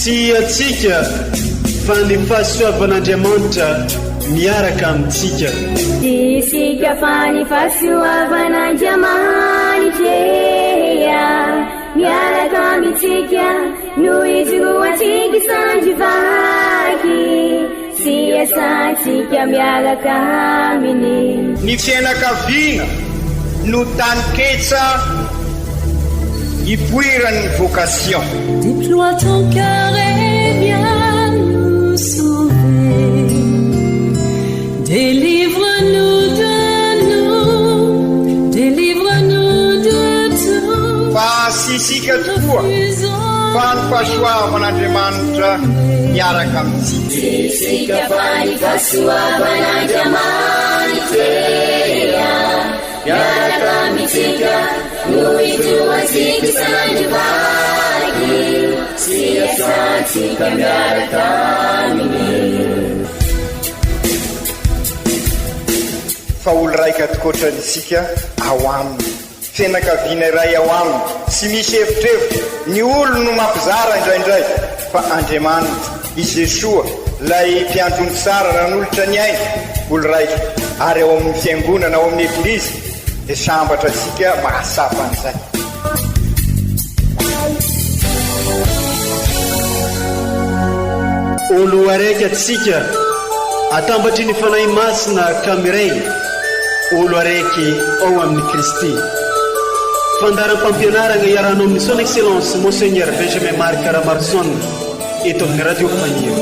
Tsy atsika fa ny fahasoavan'Andriamanitra miaraka amintsika. Isika fa ny fahasoavan'Andriamanitra miaraka amintsika noho izy roantsika sandrivaky sy asantsika miaraka aminy. Ny fianakaviana no taniketsa ipoiran'ny vocation. Déploie ton cœur et viens nous sauver. Délivre-nous de nous, délivre-nous de tout. Fa sisika tokoa fa ny fahasoavan'Andriamanitra miaraka amintsika. Sisika fa ny fahasoavan'Andriamanitra miaraka amintsika noho izy roantsika sandrivaky sy asantsika miaraka aminy. Fa olo raika atokotran'isika ao aminy, fianakaviana iray ao aminy, tsy misy hevitrevitra. Ny olo no mampizara indraindray, fa Andriamanitra i Jesoa lay mpiandrony tsara ran'olotra ny aina, olo raika. Ary ao amin'ny fiangonana, ao amin'ny eglizy dia sambatra antsika mahasapa an'izay. Olo araiky atsika atambatry ny fanahy masina kamiray, olo araiky ao amin'ny Kristy. Fandaram-pampianarana iaranao amin'ny son excellence Monseigneur Benjamin Marc Caramarson eto amin'ny radio Fania.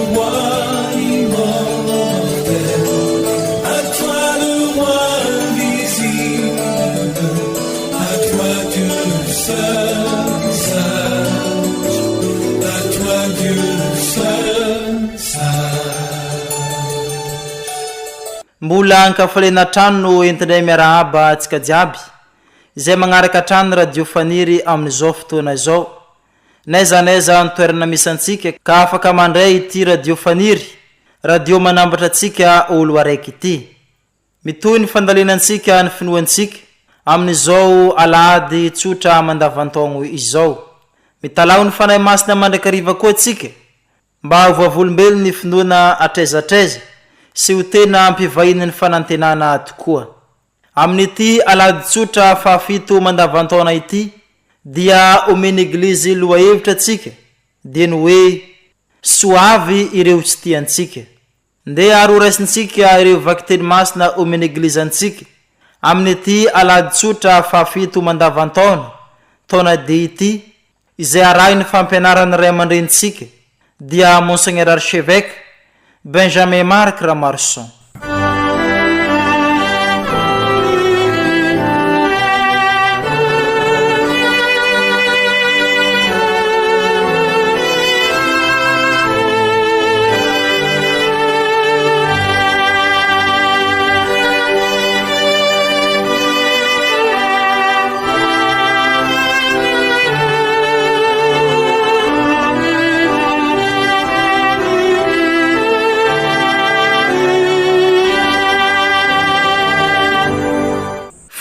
Mbola ankafalena trano no entindray miarahaba antsika jiaby izay magnaraka trano radio faniry amin'izao fotoana izao. Naiza ny toerana misy antsika ka afaka mandray ity radio faniry, radio manambatra antsika olo araiky ity. Mitoy ny fandalinantsika ny finoantsika amin'izao alahady tsotra mandavantaogno izao. Mitalao ny fanahy masina mandrakariva koa antsika mba ho vavolombelony ny finoana atrezatreza sy ho tena ampivahiny ny fanantenana tokoa. Amin'ity alahady tsotra fahafito mandavantaona ity dia omeny eglizy loha hevitra antsika dia ny hoe soavy ireo tsy tiantsika. Ndeha aroraisintsika ireo vaky teny masina omeny eglizy antsika amin'ity alahady tsotra fahafito mandavantaona taona dia ity izay arahin'ny fampianarany ray aman-drenitsika dia Monseigneur Archevêque Benjamin Marc Caramarson.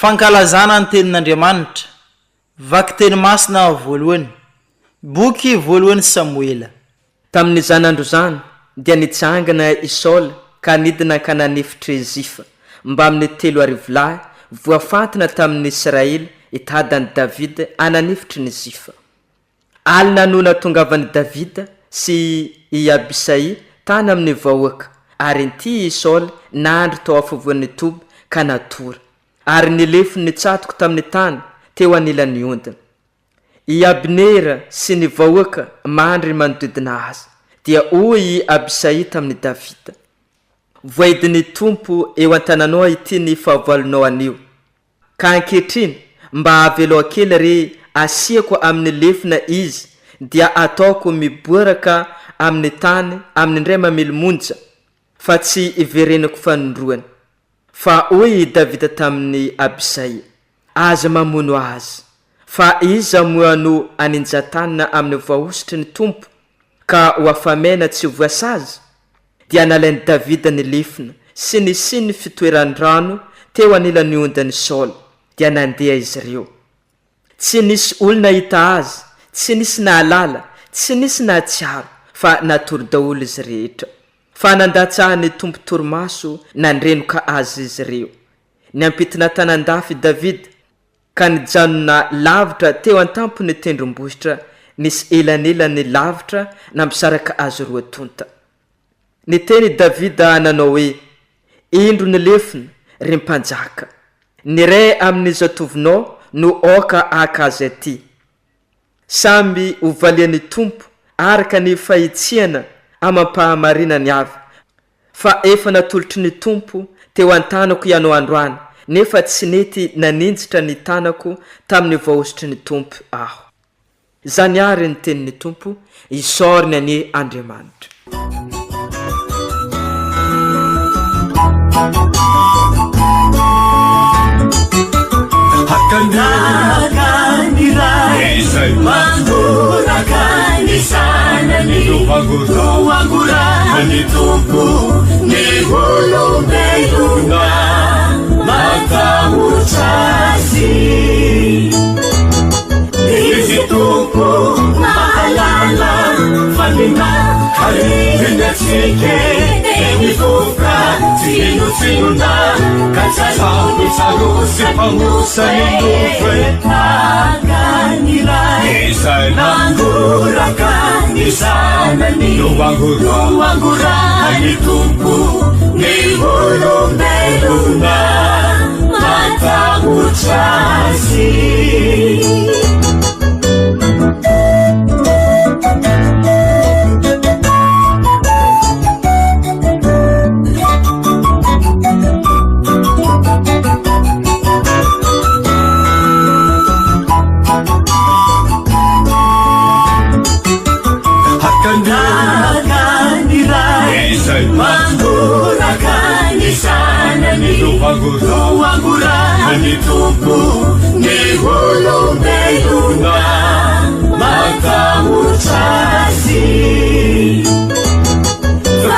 Fankalazana ny tenin'Andriamanitra, vaky teny masina voalohany, boky voalohany Samuela. Tamin'ny zanandro zany dia nitsangana i Saola ka nidina ka nanefitra Zifa mba amin'ny 3 arivolahy voafantina tamin'ny Israely itadany Davida ananefitry ny Zifa. Alina nona tongavany Davida sy i Abisai tany amin'ny vahoaka ary nty i Saola nandry tao afovoan'ny toby ka natora. Ary nilefi ny tsatoko tamin'ny tany teo anilany ondana. I Abnera sy ny vahoaka mandry manodidina azy dia hoy Abisai tamin'ny Davida, voaidiny tompo eo an-tananao ity ny fahavalonao anio, ka ankehitriny mba aveloa kely re asiako amin'ny lefina izy dia ataoko miboraka amin'ny tany amin'ny ndray mamely monja fa tsy iverenako fanondroany. Fa hoy Davida tamin'ny Abisai, aza mamono azy, fa iza moa no aninjatanina amin'ny vahositry ny tompo ka ho afamena tsy ho voasazy. Dia nalainy Davida ny lefina sy ny fitoeran-drano teo anilany ondany Saola dia nandeha izy ireo. Tsy nisy olona hita azy, tsy nisy nahalala, tsy nisy nahatsiaro, fa natory daolo izy rehetra fa nandatsahany tompo torimaso nandrenoka azy izy ireo ny ampitina tanan-dafy davida ka nijanona lavitra teo an-tampony tendrombohitra nisy elanelany lavitra nampisaraka azy roa tonta ny teny davida nanao hoe indro ny lefina ry mpanjaka ny ray amin'izatovinao no oka aka azy aty samby hovalian'ny tompo araka ny fahitsiana amampahamarinany avy fa efa natolotry ny tompo teo an-tanako ianao androany nefa tsy nety naninjitra ny tanako tamin'ny vaositry ny tompo aho zany ary ny tenin'ny tompo isoriny any Andriamanitra. Hakandirai mangurakani sanani wangurani tumpu ni hulumbelunga makamuchasi isi tumpu maalala falina halinachike ewikuka sinusina kachasalu sepangusa indufre Nanguraka sana ni Nuangura ni tumpu Ni hulumbelunga Mata uchasi Mangurakani sana ni Nuangurani tumpu Ni hulumbelunga Mata uchasi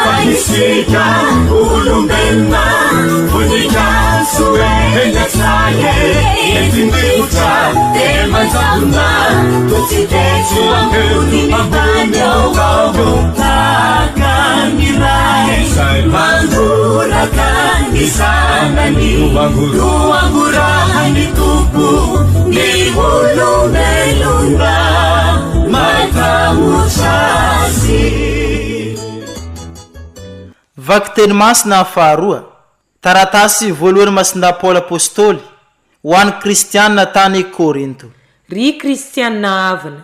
Fanisika hulumbelunga Funika suena saye Yetindiuta Emanzaluna Tutitetu Anguni Mabunyo Mangurakani sana ni Nuangurani tumpu Ni hulumbelunga Mata uchasi. Vaky teny masina faharoa taratasy voalohany masinda Paoly apôstôly ho an'ny kristianina tany Korinto. Ry kristianina avana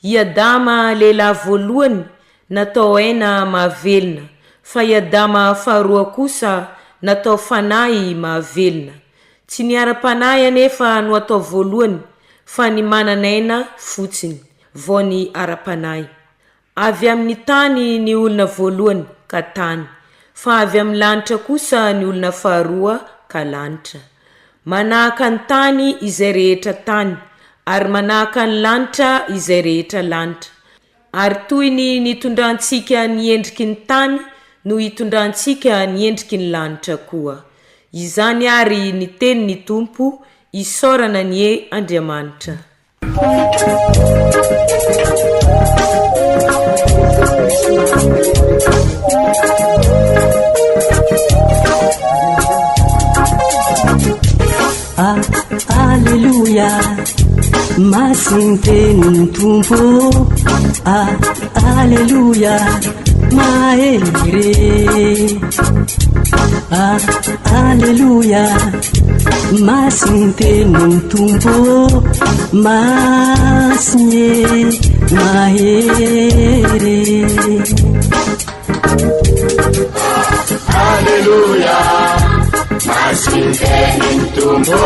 iadama lehilahy voalohany natao aina mahavelona fa iadama faharoa kosa natao fanahy mahavelona tsy niara-panahy anefa no atao voalohany fa ny mananaina fotsiny vao ny ara-panahy avy amin'ny tany ny olona voalohany ka tany fa avy amin'ny lanitra kosa ny olona faharoa ka lanitra manahaka ny tany izay rehetra tany ary manahaka ny lanitra izay rehetra lanitra ary toy ny nitondrantsika ny endriky ny tany no hitondrantsika ny endriky ny lanitra koa izany ary ny teny ny tompo isorana ny Andriamanitra. Alleluia masinteni tumpo Alleluia maere Alleluia masinteni tumpo masnye maere Alleluia masinteni tumpo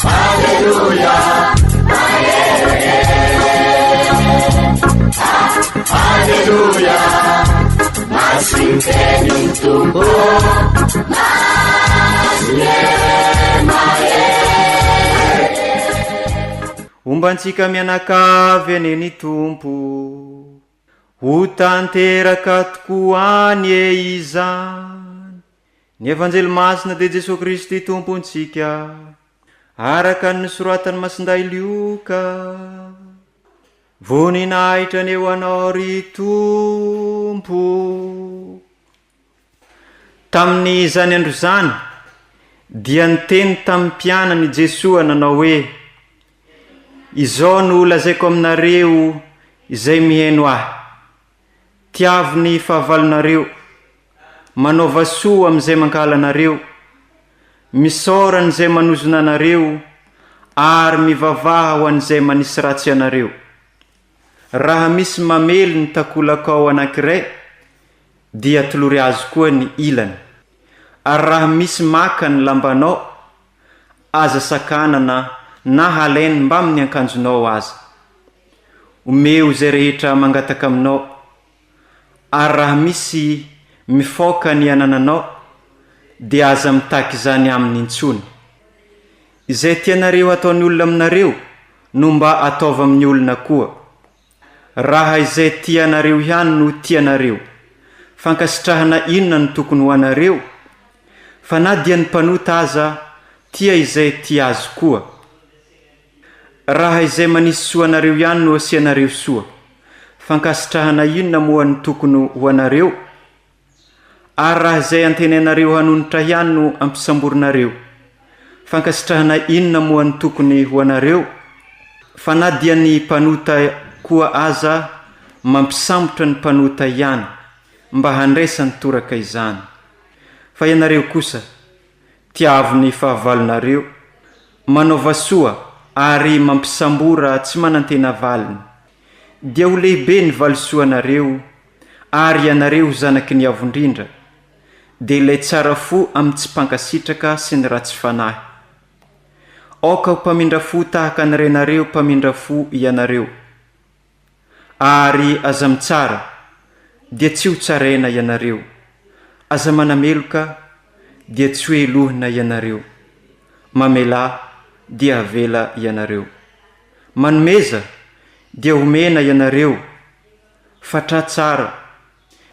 Alleluia Alleluia masinteni tumpo ombantsika mianakavy aneny tompo ho tanteraka tokoa any izany ny evanjely masina de Jesosy Kristy tompontsika araka ny soratany masinday Lioka voninahitra ny eo anao ry tompo. Tamin'ny zany andro zany dia niteny tamin'ny mpianany Jesosy nanao hoe, izao no lazaiko aminareo izay miheno ahy, tiavo ny fahavalonareo, manaova soa amin'izay mankala anareo, misora n'izay manozona anareo, ary mivavaha ho an'izay manisy ratsy anareo. Raha misy mamely ny takolakao anankiray, dia tolory azy koa ny ilany. Ary raha misy maka ny lambanao, aza sakanana na halainy mba amin'ny akanjonao aza. Omeo zay rehetra mangataka aminao. Ary raha misy mifoka ny anananao, dia aza mitaky izany amin'ny intsony. Izay tianareo ataony olona aminareo, no mba ataova amin'ny olona koa. Raha izay tianareo ihany no tianareo, fankasitrahana inona no tokony ho anareo? Fa na dia ny mpanota aza tia izay tia azy koa. Raha izay manisy soa anareo ihany no asianareo soa, fankasitrahana inona moa ny tokony ho anareo? Ary raha izay antenenareo hanonitra ihany no ampisamborinareo, fankasitrahana inona moa ny tokony ho anareo? Fa na dia ny mpanota koa aza mampisambotra ny mpanota ihany, mba handraisa ny toraka izany. Fa ianareo kosa, tiavo ny fahavalonareo, manaova soa ary mampisambora tsy manantena valiny. Dia ho lehibe ny valisoanareo, ary ianareo zanaky ny avondrindra, dia ilay tsara fo amin'ny tsy mpankasitraka sy ny ratsy fanahy. Aoka ho mpamindra fo tahaka ny renareo mpamindra fo ianareo. Ary aza mitsara, dia tsy ho tsaraina ianareo. Aza manameloka, dia tsy hoe lohina ianareo. Mamela, dia avela ianareo. Manomeza, dia homena ianareo. Fatra tsara,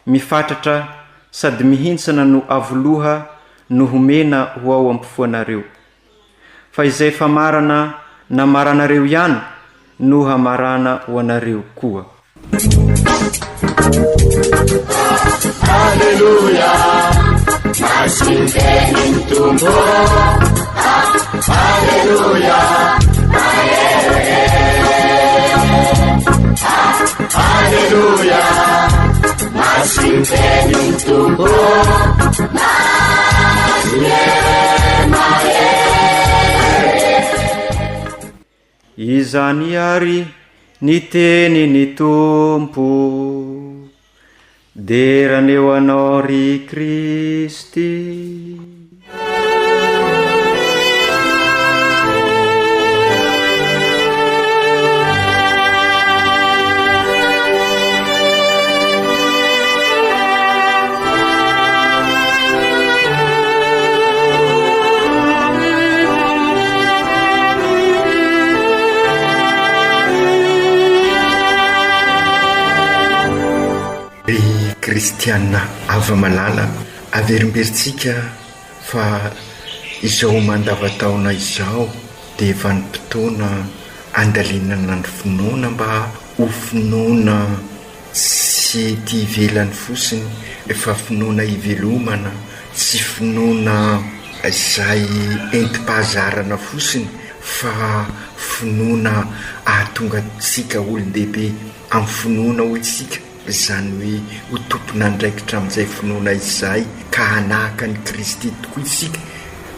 mifatratra, sady mihintsana no avoloha no homena ho ao ampifoanareo. Fa izay famarana na maranareo ihany, no hamarana ho anareo koa. Alleluia, masinteni mtumbo. Alleluia, Alleluia, masinteni mtumbo. Izany ary ny teny ny tompo, deraneo anao ry Kristy. Kristiana ava malala, averimberitsika fa izao mandavataona izao dia efa ny fotoana andalinana ny finoana mba ho finoana sy ty ivelany fosiny, efa finoana ivelomana sy finoana izay enti-pahazarana fosiny, fa finoana ahatonga tsika olon-dehibe amin'ny finoana ho isika. Zany hoe ho tompona andraikitra amin'izay finoana izay, ka hanahaka ny Kristy tokoa isika,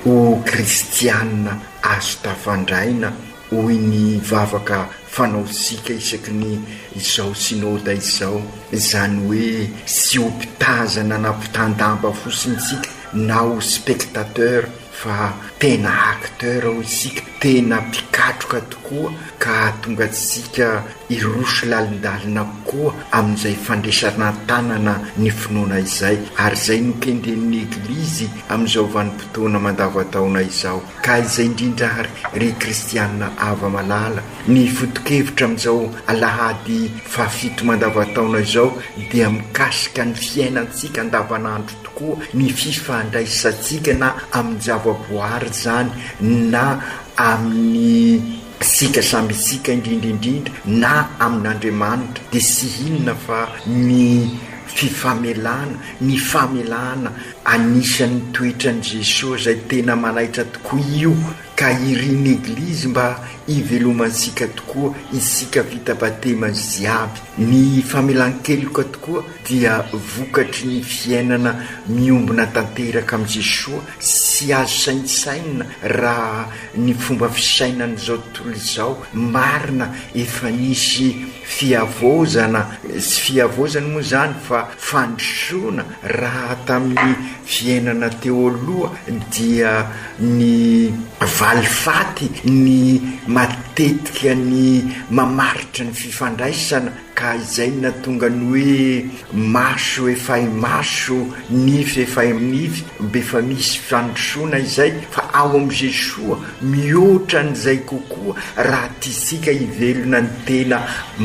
ho kristianina azo tafandraina, hoy ny vavaka fanaosika isaky ny izao sinoda izao. Zany hoe sy ho mpitazana na mpitandamba fosiny isika, na ho spectateur, fa tena acteur ho isika, tena mpikatroka tokoa, ka tonga tsika irosy lalindalina koa amin'izay fandresana tanana ny finoana izay. Ary izay no kenden'ny eglizy amin'izao vanim-potoana mandavataona izao. Ka izay indrindra ry kristianina ava malala, ny foto-kevitra amin'izao alahady fafito mandavataona izao dia mikasika ny fiainantsika andavanandro tokoa, ny fifandraisantsika na amin'ny zavaboary zany na amin'ny sika samby sika indrindraindrindra na amin'Andriamanitra dia sy inona fa ny fifamelana ny famelana anisan'ny toetran' Jesosy izay tena manaitra tokoa io ka iriny eglizy mba ivelomansika tokoa isika vita batema ziaby. Ny famelan-keloka tokoa dia vokatry ny fiainana miombona tanteraka amin'i Jesosy sy azo sainsaina raha ny fomba fisainan'izao tontolo izao marina efa nisy fiavozana moa zany fa fandrosoana raha tamin'ny fiainana teo aloha dia ny valifaty ny matetika ny mamaritra ny fifandraisana ka izay natonga ny hoe maso efa maso nify efa nify be fa misy fandrosoana izay fa ao amin'i Jesosy mihoatra n'izay kokoa raha tisika hivelona ny tena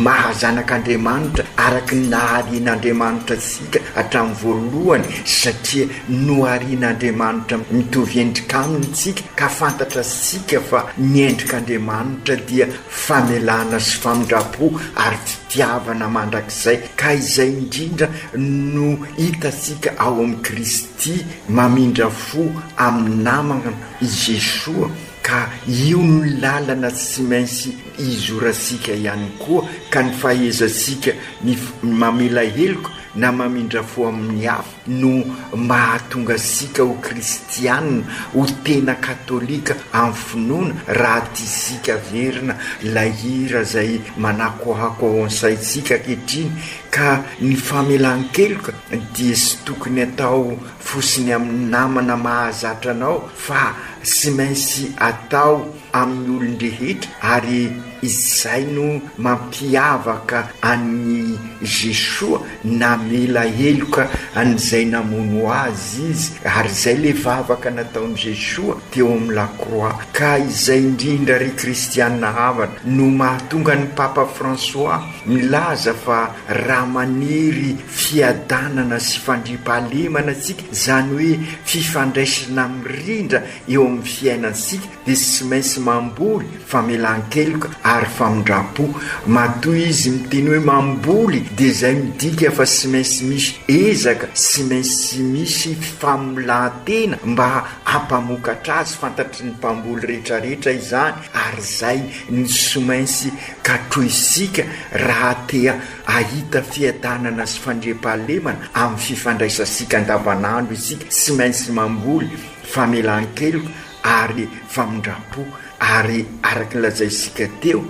mahazanak'Andriamanitra araka ny naharian'Andriamanitra sika hatramin'ny voalohany satria noharian'Andriamanitra mitovy endrika amintsika ka fantatra sika fa ny endrik'Andriamanitra dia famelana sy famindrapo ary fitiavana mandrakizay ka izay indrindra no hitasika ao amin'ny Kristy mamindra fo amin'ny namana i Jesosy ka io no lalana sy mainsy izorasika ihany koa ka ny fahezasika ny mamela heloka na mamindra fo amin'ny hafa no mahatonga sika ho kristianina ho tena katolika amin'ny finoana raha tisika verina lahira zay manakohako ao ansaitsika ankehitriny ka ny famelan-keloka dia sy tokony atao fosiny amin'ny namana mahazatra anao fa sy mainsy atao amin'ny olon-drehetra ary izay no mampiavaka an'i Jesosy namela heloka an'izay namono azy izy ary izay le vavaka nataon'i Jesosy teo amin'ny lakroa ka izay indrindra ry kristianina havana no mahatonga ny Papa François milaza fa raha maniry fiadanana sy fandriampahalemana sika zany hoe fifandraisana mirindra eo amin'ny fiainansika dia sy mainsy mamboly famelan-keloka ary famindrapo matoy izy miteny hoe mamboly dia izay midika fa sy mainsy misy ezaka sy mainsy misy famolantena mba hampamokatra azy fantatry ny mpamboly rehetrarehetra izany ary zay ny sy mainsy katroisika raha tea ahita fiadanana sy fandriampahalemana amin'ny fifandraisasika andavanandro isika sy mainsy mamboly famelan-keloka ary famindrapo ary araka lazaisika teo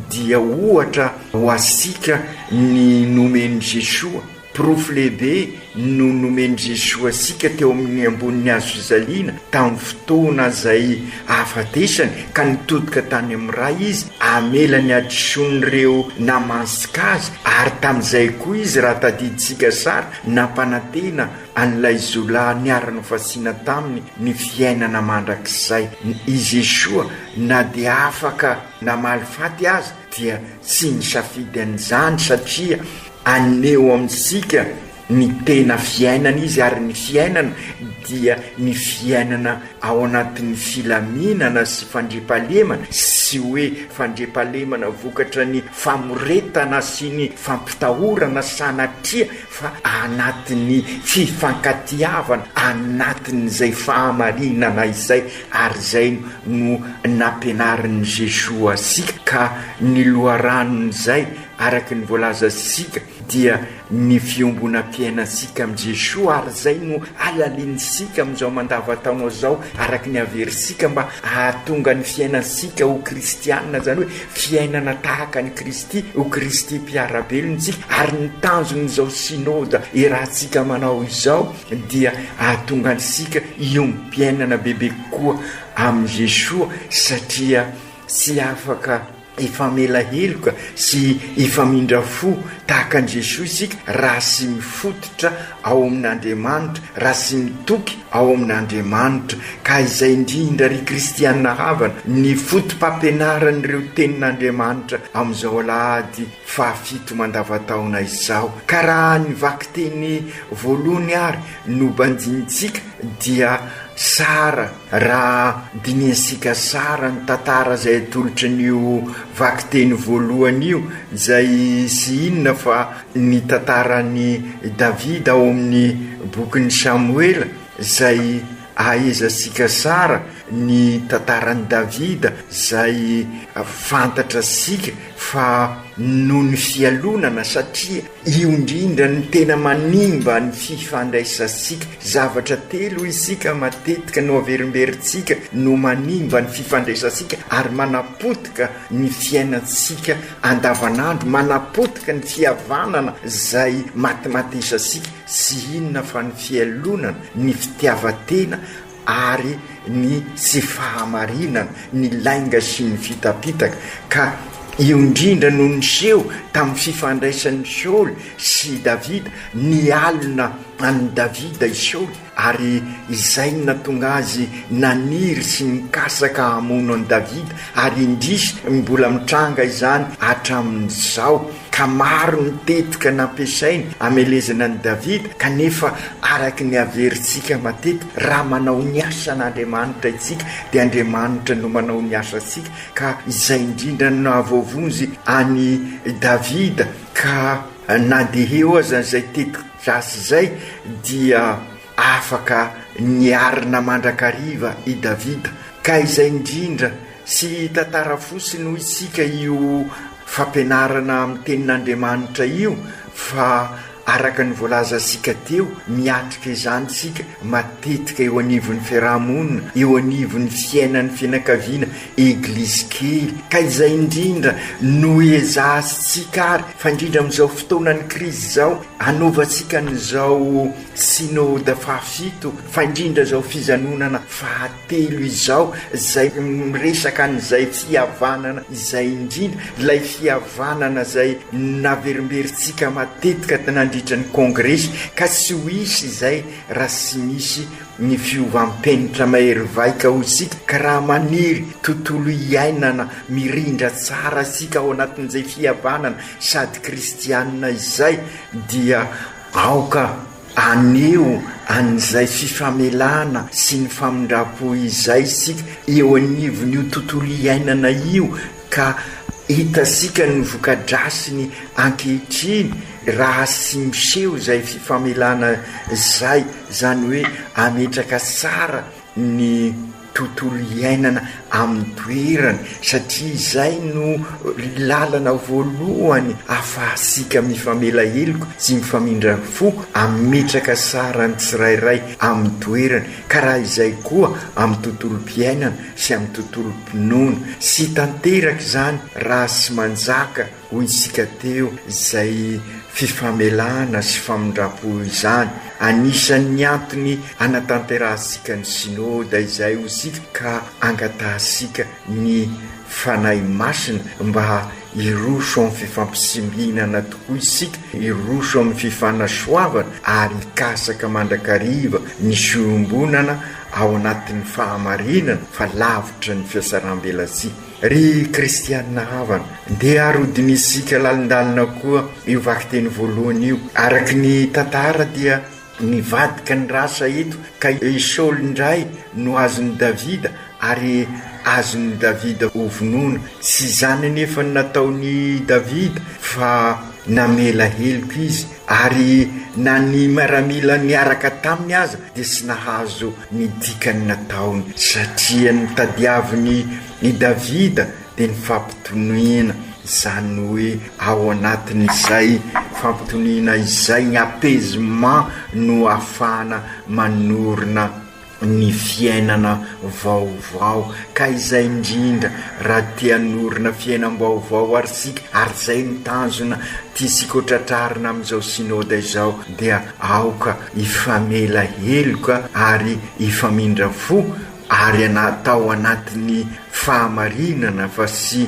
dia ohatra ho asika ny nomen'i Jesosy profo lehibe no nomen'i Jesosy asika teo amin'ny ambonin'ny hazo fizaliana tamin'ny fotoana zay afatesany ka nitodika tany amin'ny ray izy amela ny adison'ireo namansika azy ary tamin'izay koa izy raha tadiditsika sara nampanantena an'ilay zola niarana fasiana taminy ny fiainana mandrakizay i Jesosy na dia afaka namalifaty azy dia tsy nisafidy an'izany satria aneo amintsika ny tena fiainana izy ary ny fiainana dia ny fiainana ao anatin'ny filaminana sy fandriampahalemana sy hoe fandriampahalemana vokatra ny famoretana sy ny fampitahorana sanatria fa anatin'ny fifankatiavana anatin'izay fahamarinana izay ary zay no nampianarin'i Jesosy asika ka ny loharanon'izay araka ny voalaza sika dia ny fiombonam-piainasika amin'i Jesosy ary zay no alalinsika amin'izao mandavataona zao araka ny averisika mba ahatonga ny fiainasika ho kristianina zany hoe fiainana tahaka ny Kristy ho Kristy mpiarabelontsika ary ny tanjon'izao sinoda rahantsika manao izao dia ahatonga antsika iompiainana bebe koa amin'i Jesosy satria sy afaka ifamela heloka sy ifamindra fo tahaka an' jesosy isika raha sy mifototra ao amin'andriamanitra, raha sy mitoky ao amin'andriamanitra. Ka izay indrindra ry kristianina havana ny fotom-pampianaran'ireo tenin'andriamanitra amin'izao alahady fahafito mandavataona izao. Ka raha nivaky teny voalohany ary no bandinitsika dia sara raha diniasika sara ny tantara zay atolotra n'io vaky teny voalohany io, zay sy inona fa ny tantarany Davida ao amin'ny bokin'ny Samuela, zay ahaizasika sara ny tantarany Davida zay fantatra sika fa noho ny fialonana, satria io indrindra ny tena manimba ny fifandraisasika. Zavatra telo isika matetika no averimberitsika no manimba ny fifandraisasika ary manapotika ny fiainatsika andavanandro, manapotika ny fihavanana zay matimatesasika, sy inona fa ny fialonana, ny fitiavatena ary ny sy fahamarinana, ny lainga sy ny fitapitaka. Ka io indrindra no niseho tamin'ny fifandraisan'ny Saoly sy Davida, ny alina an'i Davida i Saoly, ary izay natonga azy naniry sy nikasaka hamono an'i Davida, ary indrisy mbola mitranga izany hatramin'izao. Ka maro mitetika nampiasainy amelezana an'i Davida, kanefa araky ny averintsika matetika raha manao ny asa n'Andriamanitra itsika dia Andriamanitra no manao ny asa tsika. Ka izay indrindra no avovonzy any Davida, ka na dia eo aza zay tetika rasy zay dia afaka niarina mandrakariva i Davida. Ka izay indrindra sy tantara fosiny ho isika io fampianarana amin'ny tenin'Andriamanitra io, fa araka ny voalaza sika teo miatrika izany sika matetika eo anivon'ny fiarahamonina, eo anivon'ny fiainan'ny fianakaviana eglizy kely. Ka izay indrindra no ezahantsika ary fa indrindra amin'izao fotoanan'ny krizy zao hanaovantsika n'izao synode fahafito, fa indrindra zao fijanonana fahatelo izao zay miresaka an'izay fihavanana izay indrindra ilay fihavanana zay naverimberitsika matetika nandritra ny kongresy. Ka sy ho isy izay raha sy misy ny fiovampenitra mahery vaika ho isika. Ka raha maniry tontolo iainana mirindra tsara sika ao anatin'izay fihavanana sady kristianina izay, dia aoka aneo an'izay fifamelana sy ny famindrapo izay sika eo anivon'io tontolo iainana io. Ka hitasika ny vokadrasiny ankehitriny raha sy miseho zay fifamelana zay, zany hoe ametraka tsara ny tontolo iainana amin'ny toerany, satria izay no lalana voalohany ahafahasika mifamela heloka sy mifamindra fo, ametraka tsara ny tsirairay amin'ny toerany. Ka raha izay koa amin'ny tontolo-piainana sy amin'ny tontolo-pinoana sy tanteraka zany raha sy manjaka ho isika teo zay fifamelana sy famindrapo izany. Anisan'ny antony anatanterahasika ny synode izay ho sika ka angatahasika ny fanahy masina mba hiroso amin'ny fifampisimbinana tokoa isika, hiroso amin'ny fifanasoavana ary hikasaka mandrakariva ny fiombonana ao anatin'ny fahamarinana fa lavitra ny fiasaram-belatsia. Ry kristianina havana, ndeha arodinisika lalindalina koa io vaky teny voalohany io. Araky ny tantara dia nivadika ny rasa eto, ka Saoly indray no azon'ny Davida ary azon'ny Davida hovonoana. Sy zany nefa nataony Davida fa namela heloko izy, ary na ny miaramila niaraka taminy aza dia sy nahazo ny dikany nataony, satria ny tadiaviny ny Davida dia ny fampitoniana. Zany hoe ao anatin'izay fampitoniana izay ny apaisement no ahafahana manorina ny fiainana vaovao. Ka izay indrindra raha tia norina fiainam-baovao ary sika, ary zay ny tanjona tiasika ho tratrarina amin'izao synode izao, dia aoka ifamela heloka ary ifamindra fo, ary anatao anatin'ny fahamarinana fa sy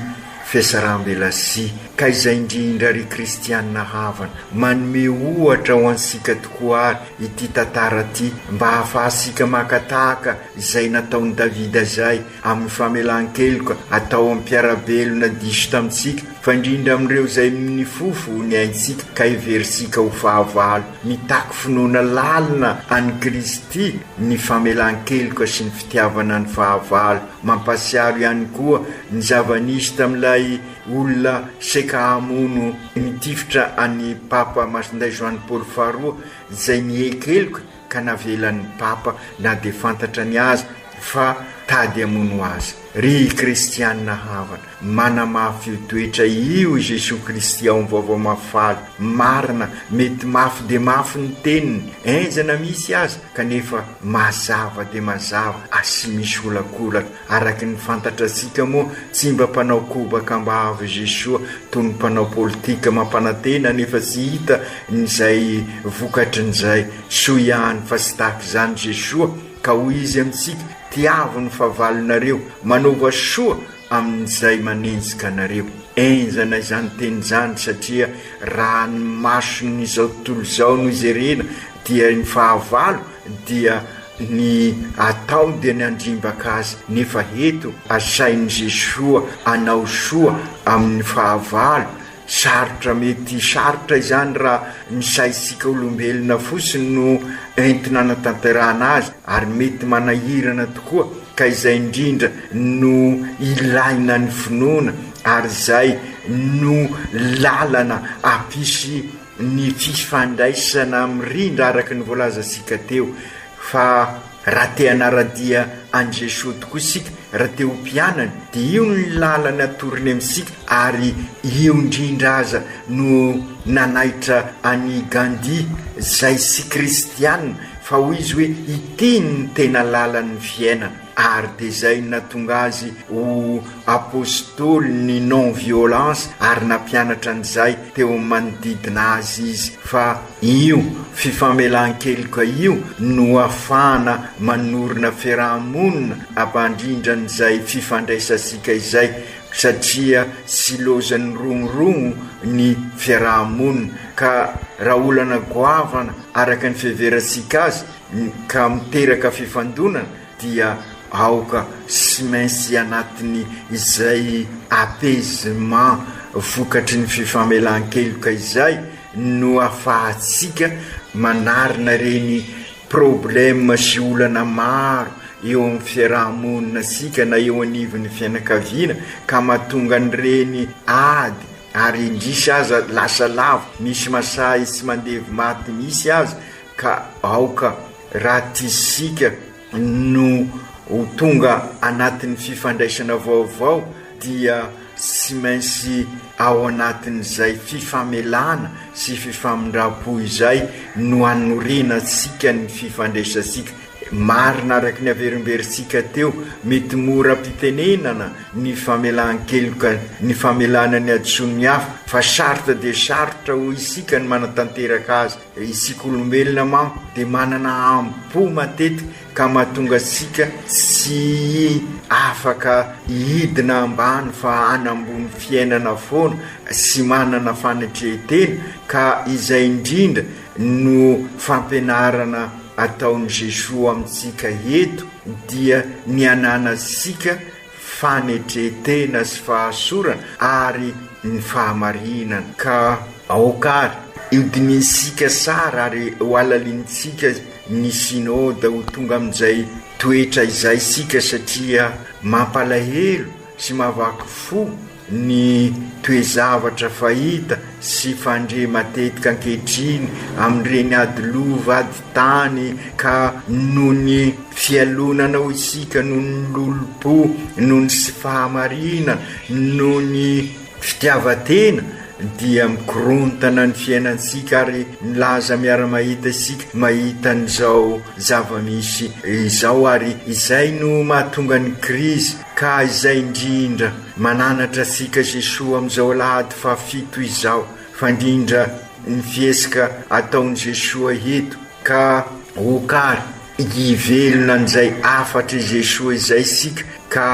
fiasaram-belasi ka izay indrindra ry kristianina havana manome ohatra ho ansika tokoa ary ity tantara ty mba hahafahasika makatahaka izay nataony davida zay amin'ny famelan-keloka atao amin'ny mpiarabelona diso tamitsika fa indrindra amin'ireo izay ny fofo ny aintsika ka hiverisika ho fahavalo mitaky finoana lalina any kristy ny famelan-keloka sy ny fitiavana ny fahavalo mampasiaro ihany koa ny zava-nisy tamin'ilay olona seka hamono mitifitra any papa Masindray Joany Paoly faharoa izay niekeloka ka navelan'ny papa na dia fantatra ny azy fa tady amono azy ry kristianina havana manamafy io toetra io Jesosy Kristy ao vaovao mafaly marina mety mafy de mafy ny teniny enjana misy azy kanefa mazava de mazava asy misy olakolaka araky ny fantatra atsika moa tsy mba mpanao kobaka mba avy Jesosy toy ny mpanao politika mampanantena nefa tsy hita nyzay vokatrin'izay so ihany fa sy tahaka zany Jesosy ka hoy izy amintsika tiavo ny fahavalonareo manova soa amin'izay manenjika anareo enjana izany teny zany satria raha ny mason'izao tontolo izao no izerena dia ny fahavalo dia ny atao dia ny andrimbaka azy nefa eto asain'i Jesosy anao soa amin'ny fahavalo sarotra mety sarotra izany raha ny saisika olombelona fosiny no entina natanterahana azy ary mety manahirana tokoa ka izay indrindra no ilaina ny finoana ary izay no lalana ampisy ny fifandraisana mirindra araky ny voalazantsika teo fa raha te hanaradia an Jesosy tokoa isika raha te ho mpianany dia io ny lalany atoriny amintsika ary io indrindra aza no nanaitra any Gandhi zay sy kristianina fa hoy izy hoe itiny ny tena lalan'ny fiainana ary de zay natonga azy ho apôstôly ny non violence ary nampianatra an'izay teo manodidina azy izy fa io fifamelan-keloka io no ahafahana manorina fiarahamonina ampandrindra n'izay fifandraisasika izay satria sy lozan'ny rongorogno ny fiarahamonina ka raha olana goavana araka ny fiheveratsika azy ka miteraka fifandonana dia aoka sy mainsy anatiny izay apaisement vokatry ny fifamelan-keloka izay no ahafahatsika manarina reny problème sy olana maro eo amin'ny fiarahamonina sika na eo anivon'ny fianakaviana ka mahatonga an'ireny ady ary indrisy aza lasa lavo misy masahy sy mandevy maty misy azy ka aoka raha tisika no ho tonga anatin'ny fifandraisana vaovao dia sy mainsy ao anatin'izay fifamelana sy fifamindram-po izay no anorenatsika ny fifandraisasika marina araky ny averimberitsika teo mety mora mpitenenana ny famelan-keloka ny famelana ny adison'ny hafa fa sarotra de sarotra ho isika ny manatanteraka azy isika olombelona manko de manana ampo matetika ka mahatonga sika sy afaka hidina ambany fa anambony fiainana foana sy manana fanatrehetena ka izay indrindra no fampianarana ataon'i Jesosy amintsika eto dia ny ananasika fanetretena sy fahasorana ary ny fahamarinana ka aokary iodinisika sara ary ho alalinitsika ny sinôda ho tonga amin'izay toetra izay sika satria mampalahelo sy mahavaky fo ny toezavatra fahita sy fandre matetika ankehitriny amin'ireny ady lova ady tany ka noho ny fialonana ho isika noho ny lolopo noho ny sy fahamarina noho ny fitiavatena dia mikorontana ny fiainantsika ary milaza miara-mahita isika mahita n'izao zava-misy izao ary izay no mahatonga ny krizy ka izay indrindra mananatra sika Jesosy amin'izao alahady fahafito izao fandrindra ny fiesika ataon'i Jesosy eto ka okary hivelona n'izay afatra Jesosy izay sika ka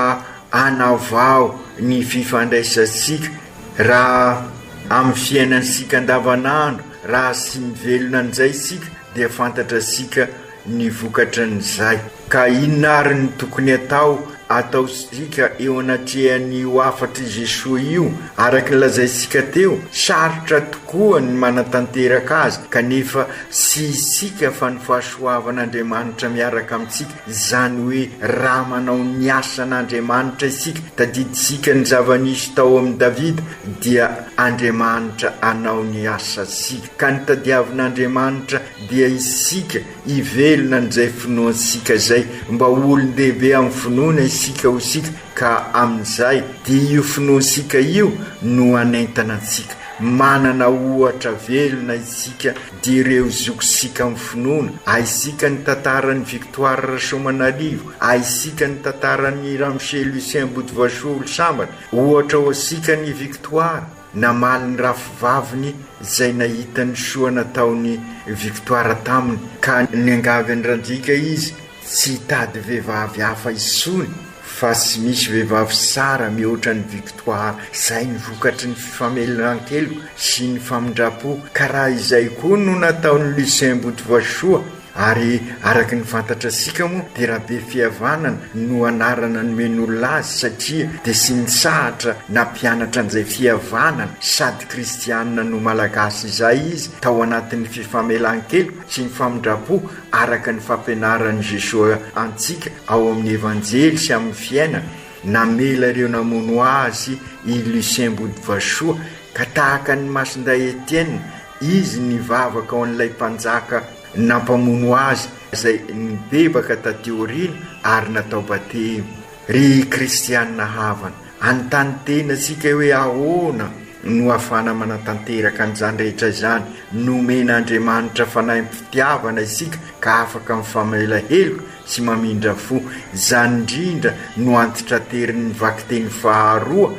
anavao ny fifandraisansika raha amin'ny fiainansika andavanandro raha sy mivelona an'izay isika dia fantatra sika ny vokatra n'izay ka inona ary ny tokony atao sika eo anatrehan'ny ho afatry Jesosy io araka lazaisika teo sarotra tokoa ny manatanteraka azy kanefa sy isika fa ny fahasoavan'Andriamanitra miaraka amintsika izany hoe raha manao ny asan'Andriamanitra isika tadidisika ny zava-nisy tao amin'ny Davida dia Andriamanitra anao ny asa sika ka ny tadiavin'Andriamanitra dia isika ivelona n'izay finoansika zay mba olon-dehibe amin'ny finoana isika ho sika ka amin'izay dia io finoansika io no anentana antsika manana ohatra velona isika dia ireo zokosika amin'ny finoana aisika ny tantaran'ny Victoire Rasomanarivo aisika ny tantaran'ny Ramsey Lucien Boudvachol Sambatra ohatra ho asika ny Victoire namaly ny rafivaviny izay nahita ny soa nataony Victoire taminy ka ny angavy andrandrika izy tsy hitady vehivavy hafa isony fa sy misy vehivavy sara mihoatra ny Victoire izay ny vokatry ny fifamelan-keloka sy ny famindrapo ka raha izay koa no nataony Lucien Boudvachol ary araka ny fantatra sika moa dia raha be fihavanana no anarana nomen'olona azy satria dia sy nisahatra nampianatra an'izay fihavanana sady kristianina no malagasy izay izy tao anatin'ny fifamelan-keloka sy ny famindrapo araka ny fampianaran'i Jesosy antsika ao amin'ny evanjely sy amin'ny fiainana namela ireo namono azy i Lucien Boudvachol ka tahaka ny Masinday Etienne izy nivavaka ao an'ilay mpanjaka nampamono azy izay nibebaka tateorina ary natao batemo ry kristianina havana anontany tena sika hoe ahoana no afana manatanteraka an'izany rehetra izany nomen'Andriamanitra fanaim-pitiavana isika ka afaka mifamela heloka sy mamindra fo izany indrindra no antitra terin'ny vakiteny faharoa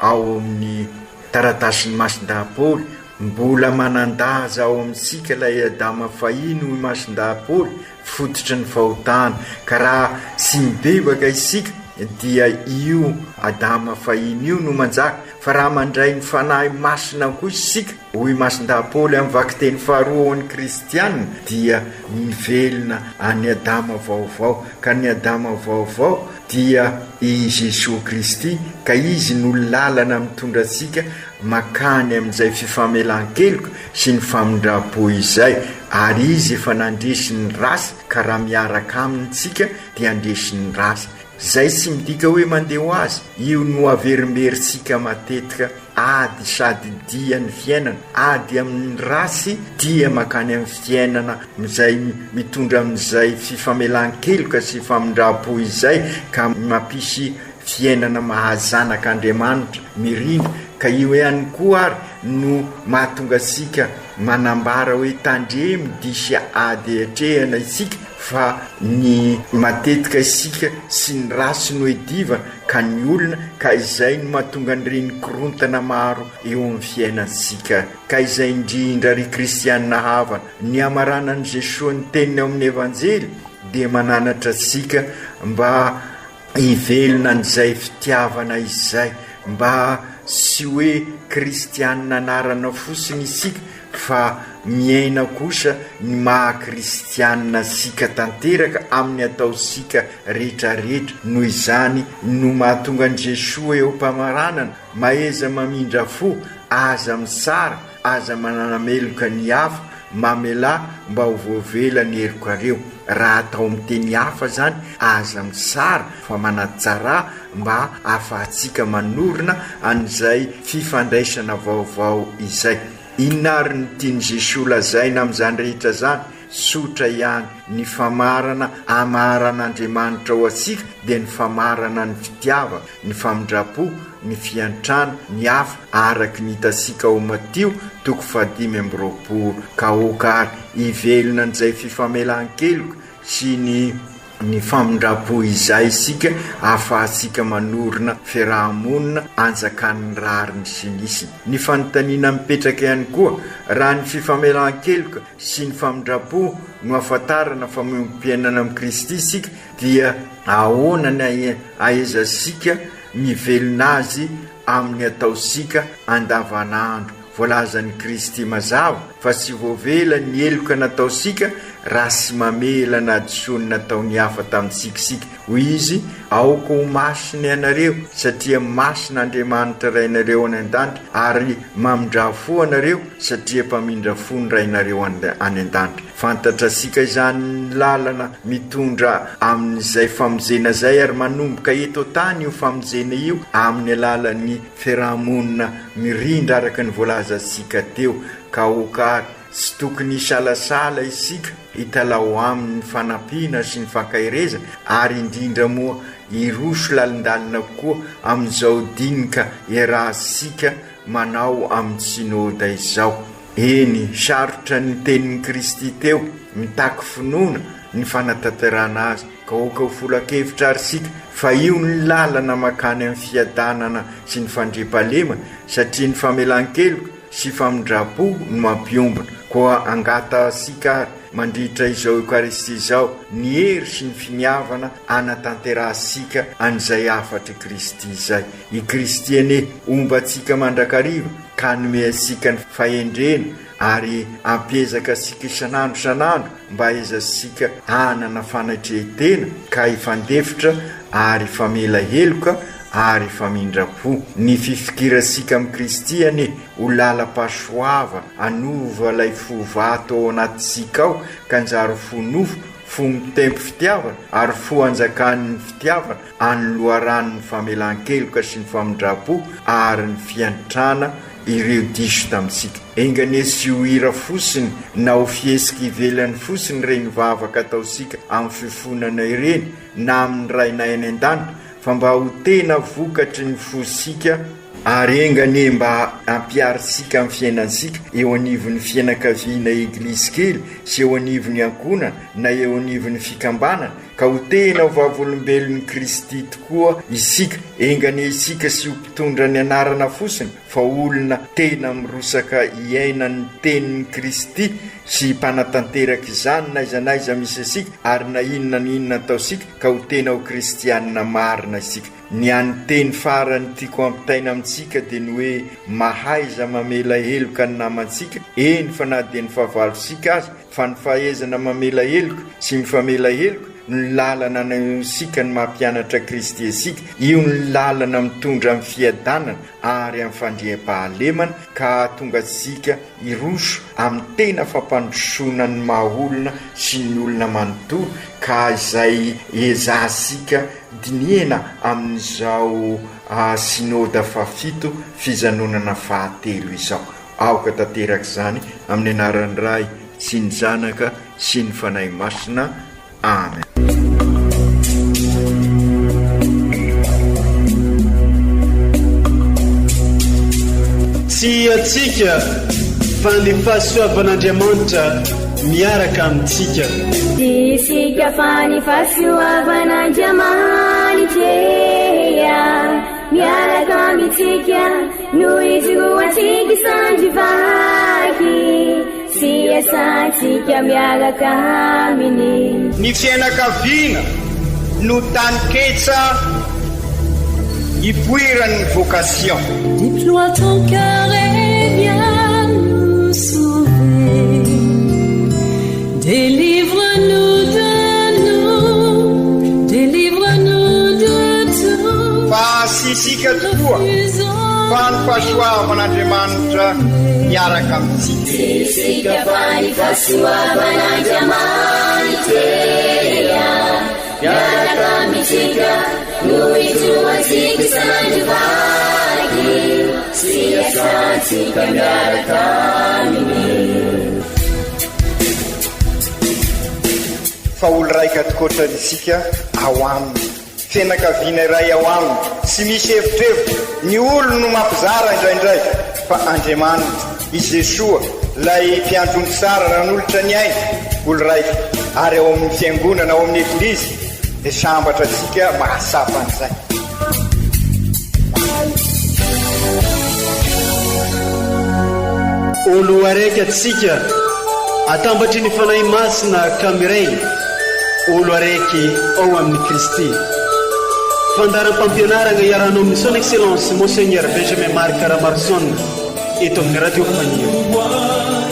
ao amin'ny taratasin'ny Masindahy mbola manandaza ao amintsika ilay Adama fahiny hoy Masindahy fototry ny fahotana ka raha sy mibebaka isika dia io Adama fahiny io no manjaka fa raha mandray ny fanahy masina koa isika hoy Masindahy amin'ny vakiteny faharoa ny kristianina dia mivelona any Adama vaovao ka ny Adama vaovao dia i Jesosy Kristy ka izy no lalana mitondra antsika makany amin'izay fifamelan-keloka sy ny famindrapo izay ary izy efa nandresy ny rasy ka raha miaraka amintsika dia andresy ny rasy izay sy midika hoe mandeha ho azy io no averimberitsika matetika ady sady dia ny fiainana ady amin'ny rasy dia makany amin'ny fiainana izay mitondra amin'izay fifamelan-keloka sy famindrapo izay ka mampisy fiainana mahazanak'Andriamanitra mirindra ka io ihany koa ary no mahatonga sika manambara hoe tandremo disy ady atrehana isika fa ny matetika isika sy ny rasy no edivana ka ny olona ka izay no mahatonga nyreny korontana maro eo amin'ny fiainansika ka izay indrindra ry kristianina havana ny amaranan'i Jesosy ny teniny ao amin'ny evanjely dia mananatra sika mba ivelona n'izay fitiavana izay mba sy hoe kristianina anarana fosiny isika fa miaina kosa ny maha-kristianina sika tanteraka amin'ny ataosika rehetrarehetra noho izany no mahatonga an' Jesosy eo mpamaranana maheza mamindra fo aza misara aza mananameloka ny hafa mamela mba ho voavela ny herokareo raha atao amin'ny teny hafa zany aza misara fa manatsara mba afahantsika manorina an'izay fifandraisana vaovao izay inona ary ny tiany Jesosy lazaina amin'izany rehetra zany sotra ihany ny famarana amaran'Andriamanitra ho asika dia ny famarana ny fitiava ny famindrapo ny fiantrana ny hafa araky ny hitasika ao Matio 5:20 ka okary ivelona n'izay fifamelan-keloka sy ny famindrapo izay isika afahantsika manorina fiarahamonina anjakan'ny rariny sy nisy ny fanontaniana mipetraka ihany koa raha ny fifamelan-keloka sy ny famindrapo no afantarana fa miompiainana amin'ny Kristy isika dia ahoana ny aezasika mivelona azy amin'ny ataosika andavanandro. Voalazan'ny Kristy mazava fa sy voavela ny eloka nataosika raha sy mamela na adisony nataony hafa tamin'nsikisika. Hoy izy, aoko ho masiny anareo satria masina Andriamanitra rainareo any an-danitra, ary mamindra-fo anareo satria mpamindra fo ny rainareo any an-danitra. Fantatra sika izany lalana mitondra amin'izay famonjena zay, ary manomboka eto tany io famonjena io amin'ny alalan'ny fiarahamonina mirindra araka ny voalaza sika teo. Ka okary sy tokony isalasala isika hitalao amin'ny fanampiana sy ny fankaireza, ary indrindra moa iroso lalindalina koa amin'izao dinika iarahsika manao amin'ny sinôda izao. Eny sarotra ny tenin'ny Kristy teo mitaky finoana ny fanatanterana azy, ka oka ho folakevitra ary sika fa io ny lalana makany amin'ny fiadanana sy ny fandriam-palema, satria ny famelan-keloka sy famindra-po no mampiombona. Koa angata sika mandritra izao Eukaristia izao ny hery sy ny finiavana anatanterahsika an'izay afatra Kristy izay. I Kristy ane ombatsika mandrakariva ka nome asika ny fahendrena, ary ampiezaka sika isanandro mba ezasika hanana fanatrehetena ka ifandefitra ary famela heloka ary famindra-po. Ny fifikirasika amin'ny Kristy ane ho lala-pasoava anova lay fo vato ao anatisika ao, ka anjary fo nofo, fo mitempo fitiavana ary fo anjakan'ny fitiavana anyloaran'ny famelan-keloka sy ny famindra-po ary ny fiantrana ireo diso tamintsika. Engane sy ho hira fosiny na ho fiesika ivelany fosiny reny vavaka ataosika amin'ny fifonana ireny na amin'ny rainay any an-danitra, fa mba ho tena vokatry ny fosika, ary engane mba ampiarisika amin'ny fiainansika eo anivon'ny fianakaviana eglizy kely sy eo anivon'ny ankonana na eo anivon'ny fikambanana, ka ho tena ho vavolombelon'ny Kristy tokoa isika. Engane isika sy ho mpitondra ny anarana fosiny fa olona tena mirosaka iainan'ny tenin'ny Kristy sy mpanatanteraka izany na izanaiza misy asika, ary na inona ataosika, ka ho tena ho kristianina marina isika. Ny any teny farany tiako ampitaina amintsika dia ny hoe mahaiza mamela heloka ny namantsika. Eny fa na dia ny fahavalosika azy, fa ny fahaizana mamela heloka sy mifamela heloka ny lalana nanosika ny mampianatra Kristy asika. Io ny lalana mitondra amin'ny fiadanana ary amin'ny fandriam-pahalemana, ka tonga sika iroso amin'ny tena fampandrosona ny mahaolona sy ny olona manontolo, ka izay ezasika diniena amin'izao sinôda fafito fijanonana fahatelo izao. Aoka tanteraka izany amin'ny anaran'ny Ray sy ny Zanaka sy ny Fanahy Masina. Amen. Tsy atsika fa ny fahasoavan'Andriamanitra miaraka amintsika. Isika fa ny fahasoavan'Andriamanitra miaraka amintsika no izoatsika isandrivaky, sy asantsika miaraka aminy. Ny fianakaviana no tany-ketsa ipoiran'ny vocation. Déploie ton cœur et viens nous sauver. Délivre-nous de nous, délivre-nous de tout. Fa sisika tokoa fa ny fahasoavan'Andriamanitra miaraka amintsika. Sisika fa ny fahasoavan'Andriamanitra miaraka amintsika no izoatsika isandrivaky, sy asantsika miaraka aminy. Fa olo raika tokoatra isika ao aminy, fianakaviana iray ao aminy, sy misy hevitrevitra. Ny olo no mampizara indraindray, fa Andriamanitra i Jesoa lay mpiandrony tsara ran'olotra ny aina, olo raika ary ao amin'ny fiangonana ao amin'ny eglizy dia sambatra antsika mahasapa an'izay. Olo araiky atsika atambatry ny fanahy masina kamiray, olo araiky ao amin'ny Kristy. fandaram-pampianarana iarahanao amin'ny son excellence monseigneur Benjamin Marc Caramarson eto amin'ny radio Fania.